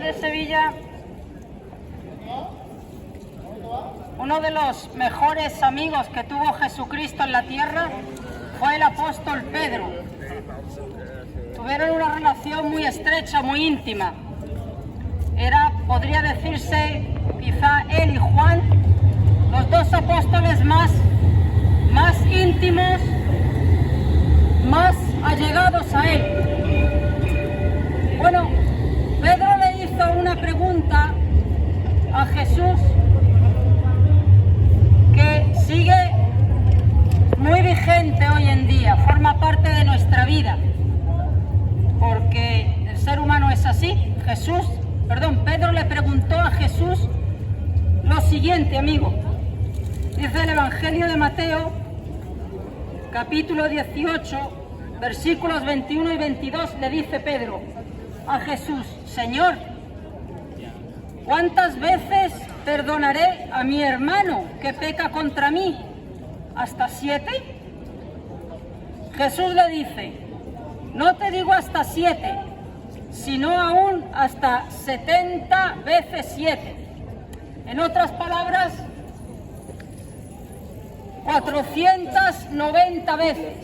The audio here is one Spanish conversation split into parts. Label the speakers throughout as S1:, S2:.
S1: de Sevilla, uno de los mejores amigos que tuvo Jesucristo en la tierra fue el apóstol Pedro. Tuvieron una relación muy estrecha, muy íntima. Podría decirse, quizá él y Juan, los dos apóstoles más íntimos, más allegados a él. Bueno, Pedro le hizo una pregunta a Jesús que sigue muy vigente hoy en día, forma parte de nuestra vida, porque el ser humano es así. Pedro le preguntó a Jesús lo siguiente, amigo. Dice el Evangelio de Mateo, capítulo 18, versículos 21 y 22, le dice Pedro a Jesús: Señor, ¿cuántas veces perdonaré a mi hermano que peca contra mí? ¿Hasta 7? Jesús le dice: no te digo hasta 7, sino aún hasta 70 veces 7. En otras palabras, 490 veces.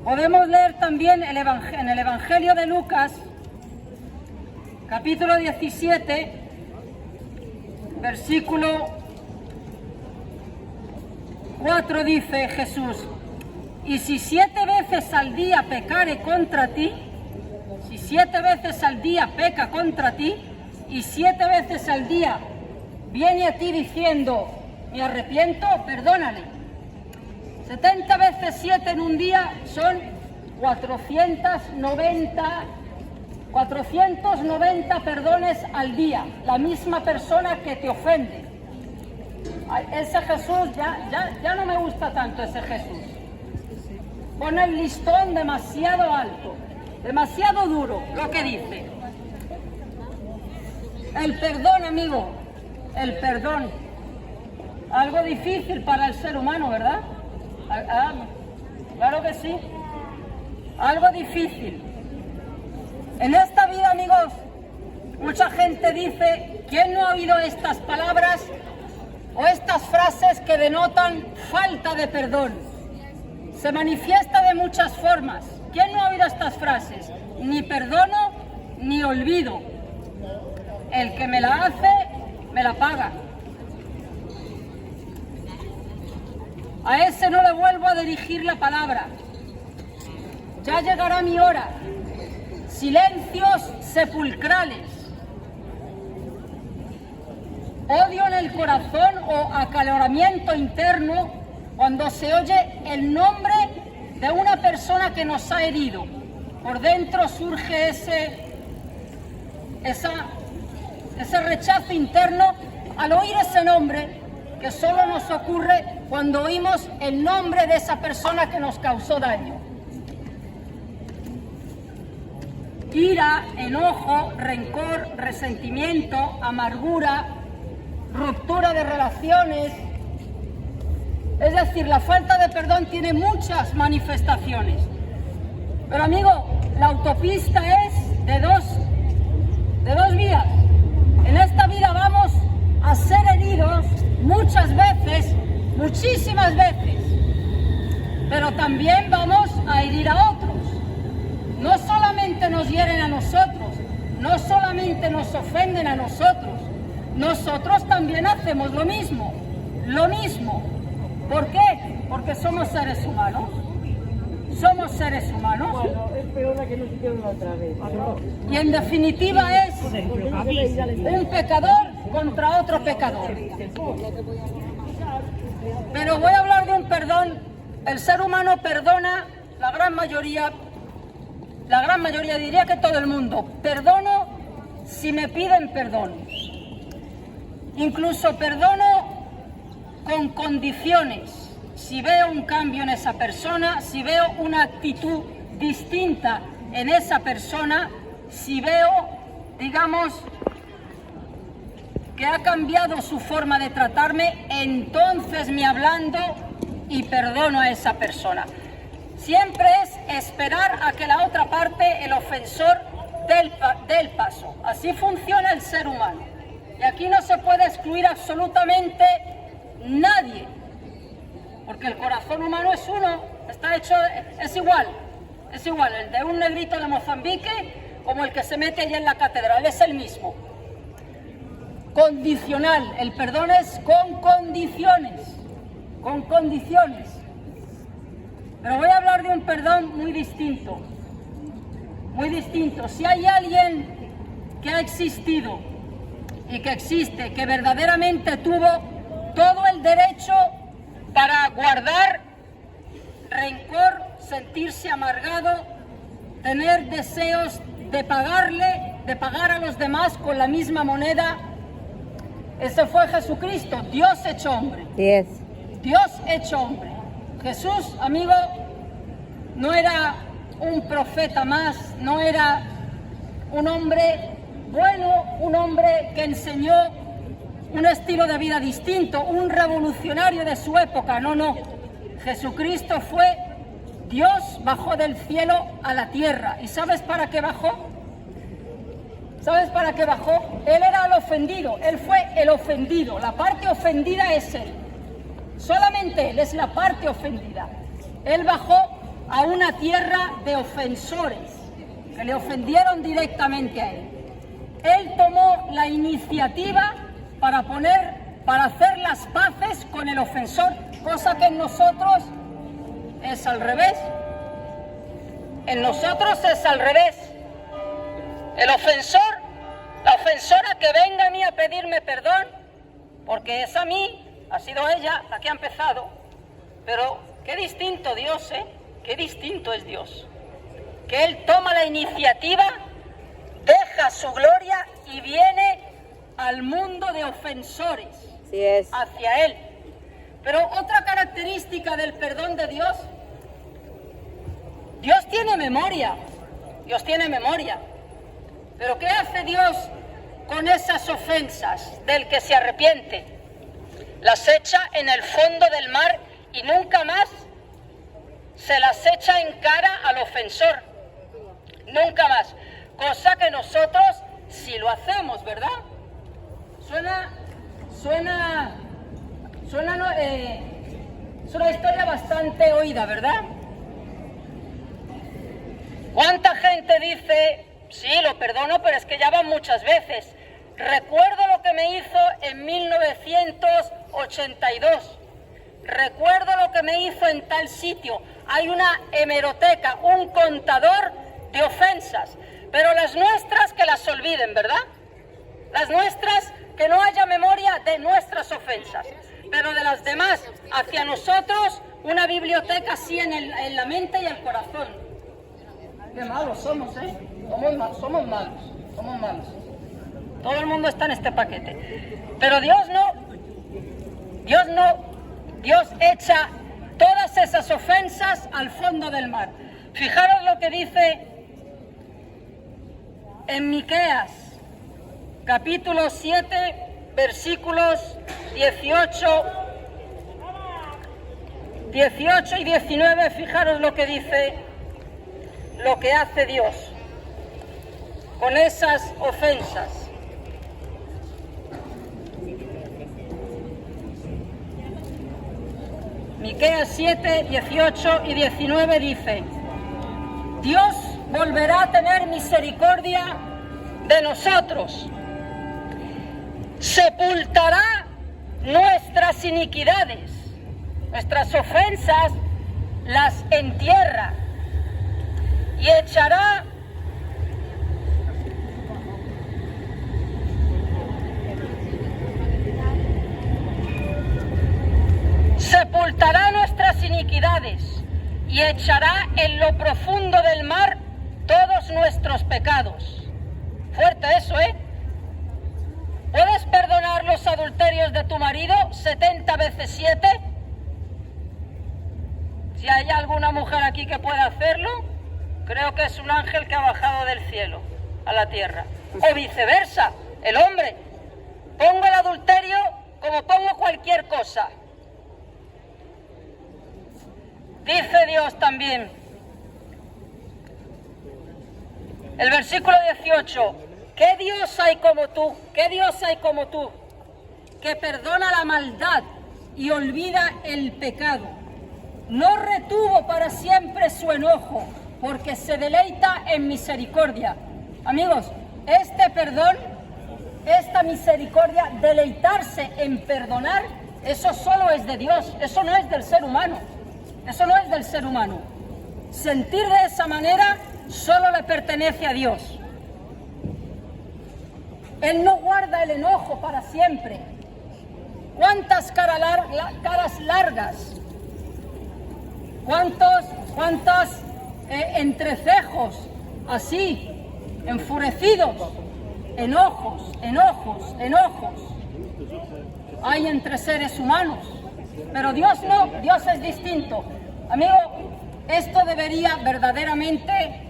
S1: Podemos leer también en el Evangelio de Lucas, capítulo 17, versículo 4, dice Jesús: y si 7 veces al día pecare contra ti, si 7 veces al día peca contra ti, y 7 veces al día viene a ti diciendo, me arrepiento, perdónale. 70 veces 7 en un día son 490 perdones al día, la misma persona que te ofende. Ese Jesús, ya no me gusta tanto ese Jesús. Pone el listón demasiado alto, demasiado duro lo que dice. El perdón, amigo, el perdón. Algo difícil para el ser humano, ¿verdad? Claro que sí. Algo difícil. En esta vida, amigos, mucha gente dice: ¿quién no ha oído estas palabras o estas frases que denotan falta de perdón? Se manifiesta de muchas formas. ¿Quién no ha oído estas frases? Ni perdono ni olvido. El que me la hace, me la paga. A ese no le vuelvo a dirigir la palabra. Ya llegará mi hora. Silencios sepulcrales. Odio en el corazón o acaloramiento interno cuando se oye el nombre de una persona que nos ha herido. Por dentro surge ese rechazo interno al oír ese nombre, que solo nos ocurre cuando oímos el nombre de esa persona que nos causó daño. Ira, enojo, rencor, resentimiento, amargura, ruptura de relaciones. Es decir, la falta de perdón tiene muchas manifestaciones. Pero, amigo, la autopista es de dos vías. En esta vida vamos a ser heridos muchas veces, muchísimas veces. Pero también vamos a herir a otros. No solamente nos hieren a nosotros, no solamente nos ofenden a nosotros, nosotros también hacemos lo mismo. ¿Por qué? Porque somos seres humanos. Somos seres humanos.
S2: Bueno, es peor la que nos hicieron la otra vez.
S1: Y en definitiva es un pecador contra otro pecador. Pero voy a hablar de un perdón. El ser humano perdona, la gran mayoría diría que todo el mundo. Perdono si me piden perdón. Incluso perdono con condiciones. Si veo un cambio en esa persona, si veo una actitud distinta en esa persona, si veo, digamos, que ha cambiado su forma de tratarme, entonces me ablando y perdono a esa persona. Siempre es esperar a que la otra parte, el ofensor, del paso. Así funciona el ser humano. Y aquí no se puede excluir absolutamente nadie, porque el corazón humano es uno, está hecho, es igual el de un negrito de Mozambique como el que se mete allí en la catedral, es el mismo. Condicional, el perdón es con condiciones, Pero voy a hablar de un perdón muy distinto. Si hay alguien que ha existido y que existe, que verdaderamente tuvo todo el derecho para guardar rencor, sentirse amargado, tener deseos de pagar a los demás con la misma moneda, ese fue Jesucristo, Dios hecho hombre.
S3: Yes.
S1: Dios hecho hombre. Jesús, amigo, no era un profeta más, no era un hombre bueno, un hombre que enseñó un estilo de vida distinto, un revolucionario de su época, no. Jesucristo fue Dios, bajó del cielo a la tierra. ¿Y sabes para qué bajó? Él era el ofendido, él fue el ofendido, la parte ofendida es él. Solamente él es la parte ofendida. Él bajó a una tierra de ofensores que le ofendieron directamente a él. Él tomó la iniciativa para hacer las paces con el ofensor, cosa que en nosotros es al revés. El ofensor, la ofensora que venga a mí a pedirme perdón, porque es a mí, ha sido ella la que ha empezado. Pero qué distinto Dios, qué distinto es Dios. Que Él toma la iniciativa, deja su gloria y viene al mundo de ofensores,
S3: Así es.
S1: hacia Él. Pero otra característica del perdón de Dios, Dios tiene memoria. Pero ¿qué hace Dios con esas ofensas del que se arrepiente? Las echa en el fondo del mar y nunca más se las echa en cara al ofensor. Nunca más. Cosa que nosotros sí lo hacemos, ¿verdad? Es una historia bastante oída, ¿verdad? ¿Cuánta gente dice, sí, lo perdono, pero es que ya van muchas veces? Recuerdo lo que me hizo en 1982. Recuerdo lo que me hizo en tal sitio. Hay una hemeroteca, un contador de ofensas. Pero las nuestras que las olviden, ¿verdad? Las nuestras que no haya memoria de nuestras ofensas. Pero de las demás, hacia nosotros, una biblioteca así en la mente y el corazón. Qué malos somos, somos malos. Todo el mundo está en este paquete. Pero Dios no. Dios echa todas esas ofensas al fondo del mar. Fijaros lo que dice en Miqueas, capítulo 7, versículos 18 y 19, fijaros lo que dice, lo que hace Dios con esas ofensas. Miqueas 7, 18 y 19 dice: Dios volverá a tener misericordia de nosotros, sepultará nuestras iniquidades, nuestras ofensas las entierra y echará nuestras iniquidades y echará en lo profundo del mar todos nuestros pecados. Fuerte eso, ¿eh? ¿Puedes perdonar los adulterios de tu marido 70 veces 7? Si hay alguna mujer aquí que pueda hacerlo, creo que es un ángel que ha bajado del cielo a la tierra. O viceversa, el hombre. Pongo el adulterio como pongo cualquier cosa. Dice Dios también: El versículo 18. ¿Qué Dios hay como tú? ¿Qué Dios hay como tú? Que perdona la maldad y olvida el pecado. No retuvo para siempre su enojo, porque se deleita en misericordia. Amigos, este perdón, esta misericordia, deleitarse en perdonar, eso solo es de Dios, eso no es del ser humano. Eso no es del ser humano. Sentir de esa manera solo le pertenece a Dios. Él no guarda el enojo para siempre. ¿Cuántas caras largas? ¿Cuántos entrecejos así, enfurecidos? Enojos hay entre seres humanos. Pero Dios no, Dios es distinto. Amigo, esto debería verdaderamente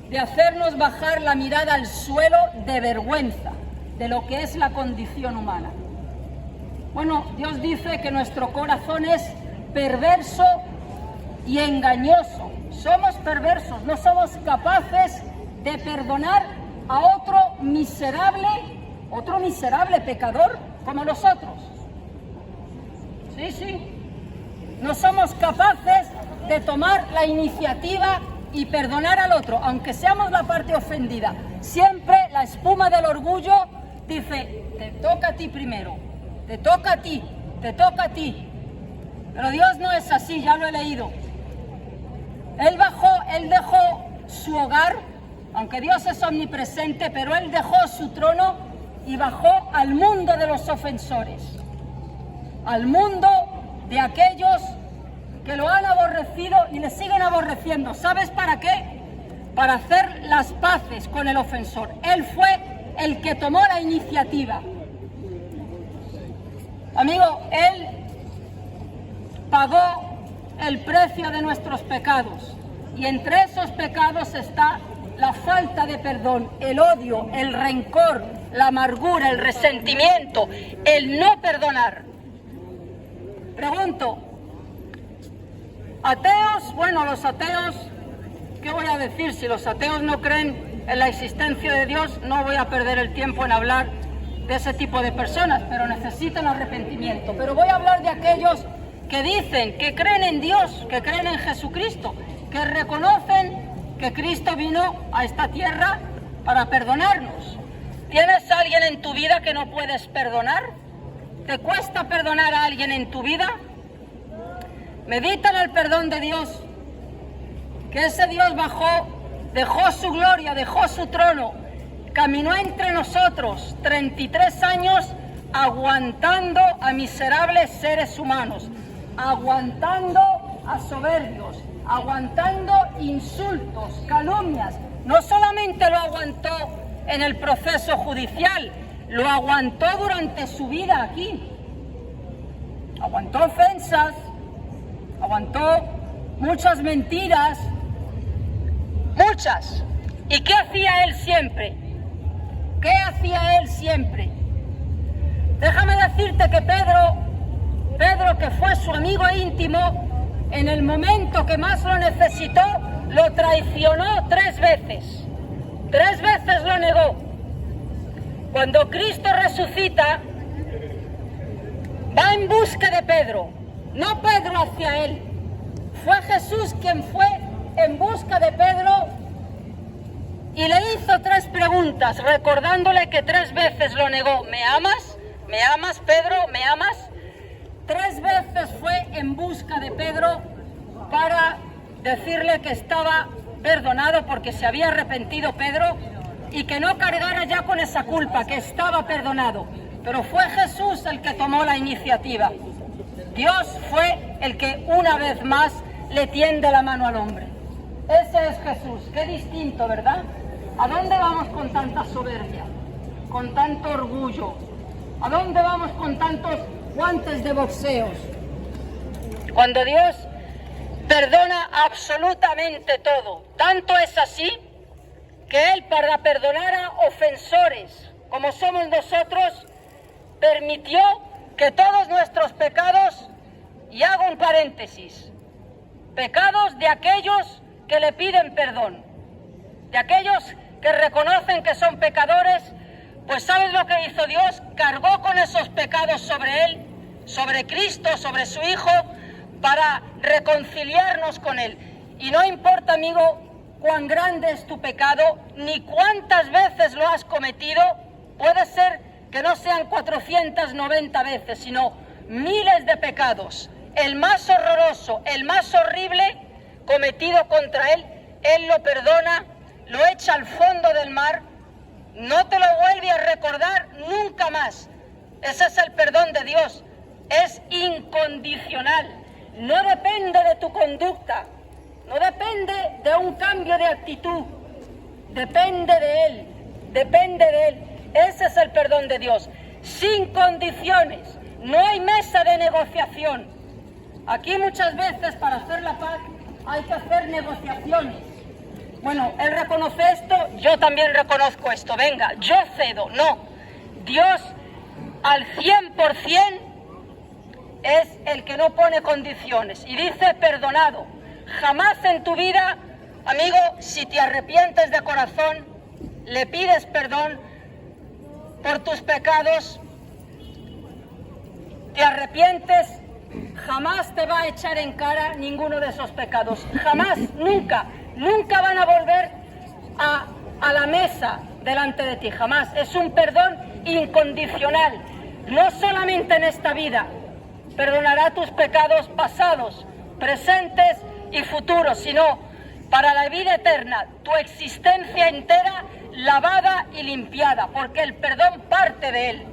S1: de hacernos bajar la mirada al suelo de vergüenza de lo que es la condición humana. Bueno, Dios dice que nuestro corazón es perverso y engañoso. Somos perversos, no somos capaces de perdonar a otro miserable pecador como nosotros. Sí. No somos capaces de tomar la iniciativa y perdonar al otro, aunque seamos la parte ofendida. Siempre la espuma del orgullo dice, te toca a ti primero, te toca a ti. Pero Dios no es así, ya lo he leído. Él dejó su hogar, aunque Dios es omnipresente, pero Él dejó su trono y bajó al mundo de los ofensores, al mundo de aquellos que lo han aborrecido y le siguen aborreciendo. ¿Sabes para qué? Para hacer las paces con el ofensor. Él fue el que tomó la iniciativa. Amigo, Él pagó el precio de nuestros pecados. Y entre esos pecados está la falta de perdón, el odio, el rencor, la amargura, el resentimiento, el no perdonar. Pregunto, ateos, bueno, los ateos, ¿qué voy a decir? Si los ateos no creen en la existencia de Dios, no voy a perder el tiempo en hablar de ese tipo de personas, pero necesitan arrepentimiento. Pero voy a hablar de aquellos que dicen que creen en Dios, que creen en Jesucristo, que reconocen que Cristo vino a esta tierra para perdonarnos. ¿Tienes a alguien en tu vida que no puedes perdonar? ¿Te cuesta perdonar a alguien en tu vida? Medita en el perdón de Dios, que ese Dios bajó, dejó su gloria, dejó su trono, caminó entre nosotros 33 años aguantando a miserables seres humanos, aguantando a soberbios, aguantando insultos, calumnias. No solamente lo aguantó en el proceso judicial, lo aguantó durante su vida aquí. Aguantó ofensas, aguantó muchas mentiras, muchas. ¿Y qué hacía él siempre? ¿Qué hacía él siempre? Déjame decirte que Pedro, que fue su amigo íntimo, en el momento que más lo necesitó, lo traicionó 3 veces. 3 veces lo negó. Cuando Cristo resucita, va en busca de Pedro, no Pedro hacia él. Fue Jesús quien fue en busca de Pedro y le hizo 3 preguntas, recordándole que 3 veces lo negó. ¿Me amas? ¿Me amas, Pedro? ¿Me amas? 3 veces fue en busca de Pedro para decirle que estaba perdonado porque se había arrepentido Pedro y que no cargara ya con esa culpa, que estaba perdonado. Pero fue Jesús el que tomó la iniciativa. Dios fue el que una vez más le tiende la mano al hombre. Ese es Jesús. Qué distinto, ¿verdad? ¿A dónde vamos con tanta soberbia? Con tanto orgullo. ¿A dónde vamos con tantos guantes de boxeos? Cuando Dios perdona absolutamente todo. Tanto es así que Él, para perdonar a ofensores como somos nosotros, permitió que todos nuestros pecados, y hago un paréntesis, pecados de aquellos que le piden perdón, de aquellos que reconocen que son pecadores, pues ¿sabes lo que hizo Dios? Cargó con esos pecados sobre Él, sobre Cristo, sobre su Hijo, para reconciliarnos con Él. Y no importa, amigo, cuán grande es tu pecado, ni cuántas veces lo has cometido, puede ser que no sean 490 veces, sino miles de pecados. El más horroroso, el más horrible cometido contra Él, Él lo perdona, lo echa al fondo del mar, no te lo vuelve a recordar nunca más. Ese es el perdón de Dios, es incondicional, no depende de tu conducta, no depende de un cambio de actitud, depende de Él, depende de Él. Ese es el perdón de Dios, sin condiciones, no hay mesa de negociación. Aquí muchas veces para hacer la paz hay que hacer negociaciones. Bueno, Él reconoce esto, yo también reconozco esto, venga, yo cedo. No, Dios al 100% es el que no pone condiciones y dice perdonado. Jamás en tu vida, amigo, si te arrepientes de corazón, le pides perdón por tus pecados, te arrepientes, jamás te va a echar en cara ninguno de esos pecados. Jamás, nunca, nunca van a volver a la mesa delante de ti, jamás. Es un perdón incondicional, no solamente en esta vida. Perdonará tus pecados pasados, presentes y futuros, sino para la vida eterna, tu existencia entera lavada y limpiada, porque el perdón parte de Él.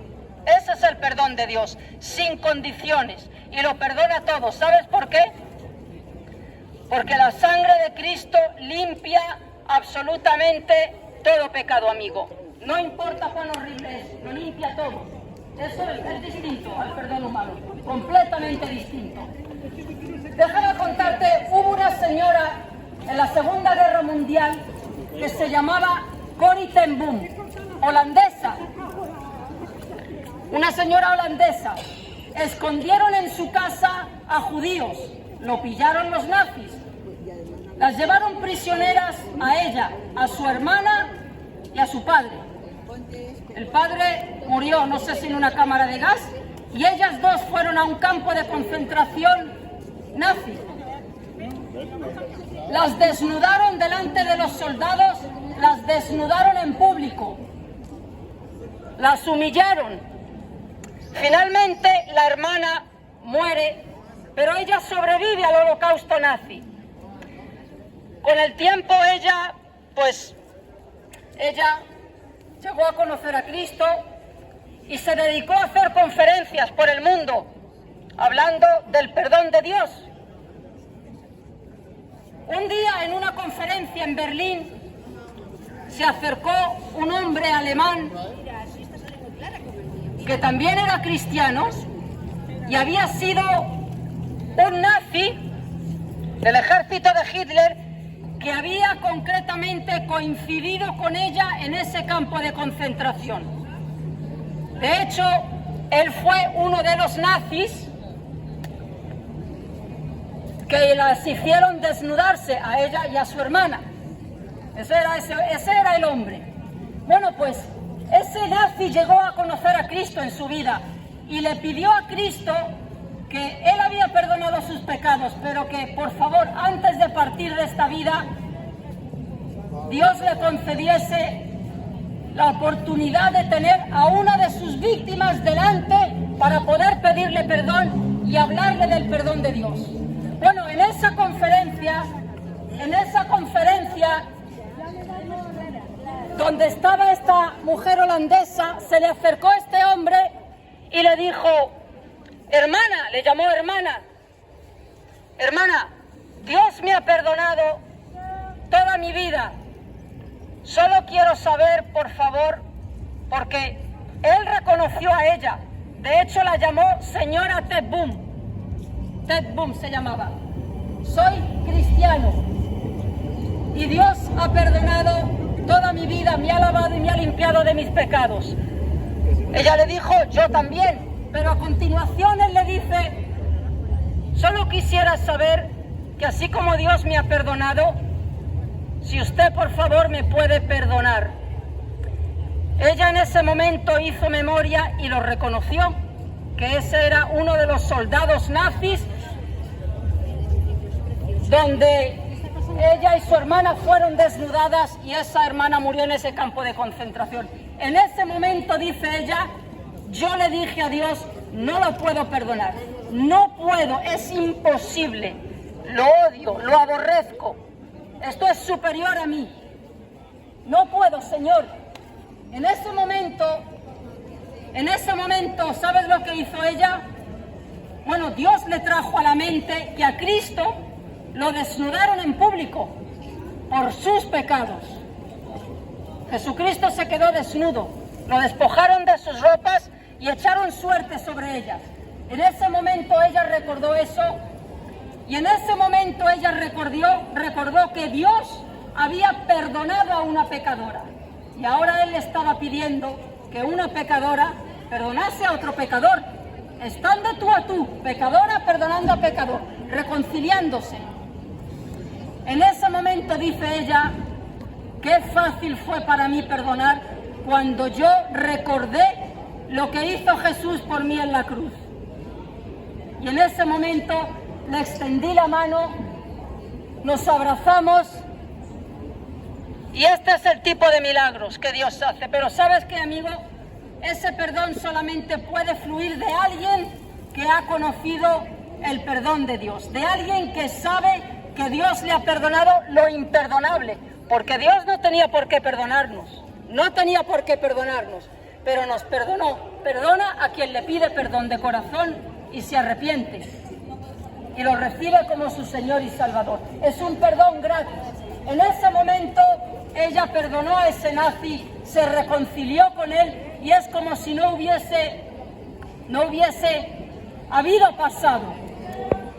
S1: Ese es el perdón de Dios, sin condiciones, y lo perdona todo. ¿Sabes por qué? Porque la sangre de Cristo limpia absolutamente todo pecado, amigo. No importa cuán horrible es, lo limpia todo. Eso es distinto al perdón humano, completamente distinto. Déjame contarte, hubo una señora en la Segunda Guerra Mundial que se llamaba Corrie ten Boom, holandesa. Una señora holandesa. Escondieron en su casa a judíos, lo pillaron los nazis, las llevaron prisioneras a ella, a su hermana y a su padre. El padre murió, no sé si en una cámara de gas, y ellas dos fueron a un campo de concentración nazi. Las desnudaron delante de los soldados, las desnudaron en público, las humillaron. Finalmente la hermana muere, pero ella sobrevive al holocausto nazi. Con el tiempo ella llegó a conocer a Cristo y se dedicó a hacer conferencias por el mundo, hablando del perdón de Dios. Un día en una conferencia en Berlín se acercó un hombre alemán que también era cristiano y había sido un nazi del ejército de Hitler que había concretamente coincidido con ella en ese campo de concentración. De hecho, él fue uno de los nazis que las hicieron desnudarse a ella y a su hermana. Ese era el hombre. Bueno, pues ese nazi llegó a conocer a Cristo en su vida y le pidió a Cristo que él había perdonado sus pecados, pero que por favor, antes de partir de esta vida, Dios le concediese la oportunidad de tener a una de sus víctimas delante para poder pedirle perdón y hablarle del perdón de Dios. Bueno, en esa conferencia donde estaba esta mujer holandesa, se le acercó este hombre y le dijo: hermana, le llamó hermana, Dios me ha perdonado toda mi vida. Solo quiero saber, por favor, porque él reconoció a ella. De hecho, la llamó señora Ted Boom. Ted Boom se llamaba. Soy cristiano y Dios ha perdonado toda mi vida, me ha lavado y me ha limpiado de mis pecados. Ella le dijo: yo también. Pero a continuación él le dice: solo quisiera saber que así como Dios me ha perdonado, si usted por favor me puede perdonar. Ella en ese momento hizo memoria y lo reconoció, que ese era uno de los soldados nazis donde ella y su hermana fueron desnudadas y esa hermana murió en ese campo de concentración. En ese momento, dice ella, yo le dije a Dios, no lo puedo perdonar, no puedo, es imposible, lo odio, lo aborrezco, esto es superior a mí, no puedo, Señor. En ese momento, ¿sabes lo que hizo ella? Bueno, Dios le trajo a la mente que a Cristo lo desnudaron en público por sus pecados. Jesucristo se quedó desnudo, lo despojaron de sus ropas y echaron suerte sobre ellas. En ese momento ella recordó eso y en ese momento ella recordó que Dios había perdonado a una pecadora y ahora Él le estaba pidiendo que una pecadora perdonase a otro pecador. Están de tú a tú, pecadora perdonando a pecador, reconciliándose. En ese momento, dice ella, qué fácil fue para mí perdonar cuando yo recordé lo que hizo Jesús por mí en la cruz. Y en ese momento le extendí la mano, nos abrazamos y este es el tipo de milagros que Dios hace. Pero ¿sabes qué, amigo? Ese perdón solamente puede fluir de alguien que ha conocido el perdón de Dios, de alguien que sabe que Dios le ha perdonado lo imperdonable, porque Dios no tenía por qué perdonarnos, pero nos perdonó. Perdona a quien le pide perdón de corazón y se arrepiente y lo recibe como su Señor y Salvador. Es un perdón gratis. En ese momento ella perdonó a ese nazi, se reconcilió con él y es como si no hubiese habido pasado.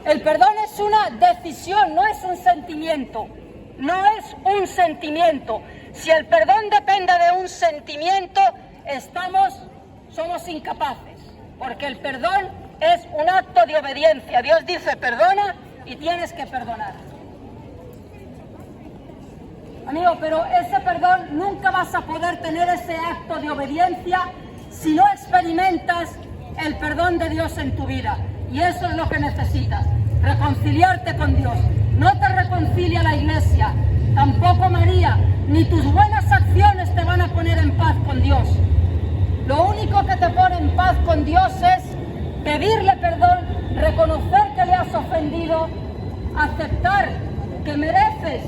S1: El perdón es una decisión, no es un sentimiento. Si el perdón depende de un sentimiento, somos incapaces, porque el perdón es un acto de obediencia. Dios dice perdona y tienes que perdonar. Amigo, pero ese perdón nunca vas a poder tener ese acto de obediencia si no experimentas el perdón de Dios en tu vida. Y eso es lo que necesitas, reconciliarte con Dios. No te reconcilia la Iglesia, tampoco María, ni tus buenas acciones te van a poner en paz con Dios. Lo único que te pone en paz con Dios es pedirle perdón, reconocer que le has ofendido, aceptar que mereces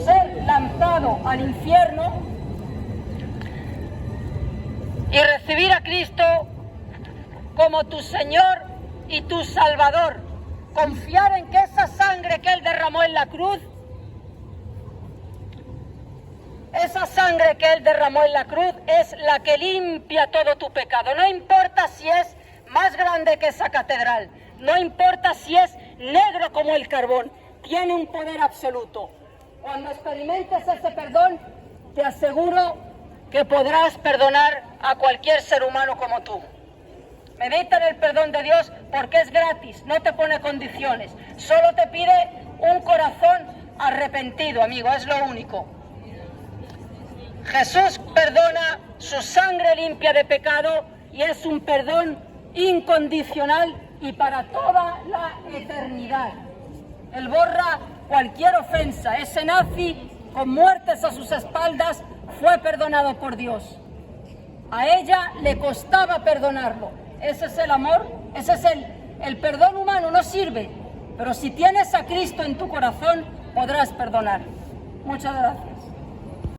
S1: ser lanzado al infierno y recibir a Cristo como tu Señor y tu Salvador. Confiar en que esa sangre que Él derramó en la cruz, es la que limpia todo tu pecado. No importa si es más grande que esa catedral, no importa si es negro como el carbón, tiene un poder absoluto. Cuando experimentes ese perdón, te aseguro que podrás perdonar a cualquier ser humano como tú. Medita en el perdón de Dios porque es gratis, no te pone condiciones. Solo te pide un corazón arrepentido, amigo, es lo único. Jesús perdona, su sangre limpia de pecado y es un perdón incondicional y para toda la eternidad. Él borra cualquier ofensa. Ese nazi con muertes a sus espaldas fue perdonado por Dios. A ella le costaba perdonarlo. Ese es el amor, ese es el perdón humano, no sirve. Pero si tienes a Cristo en tu corazón, podrás perdonar. Muchas gracias.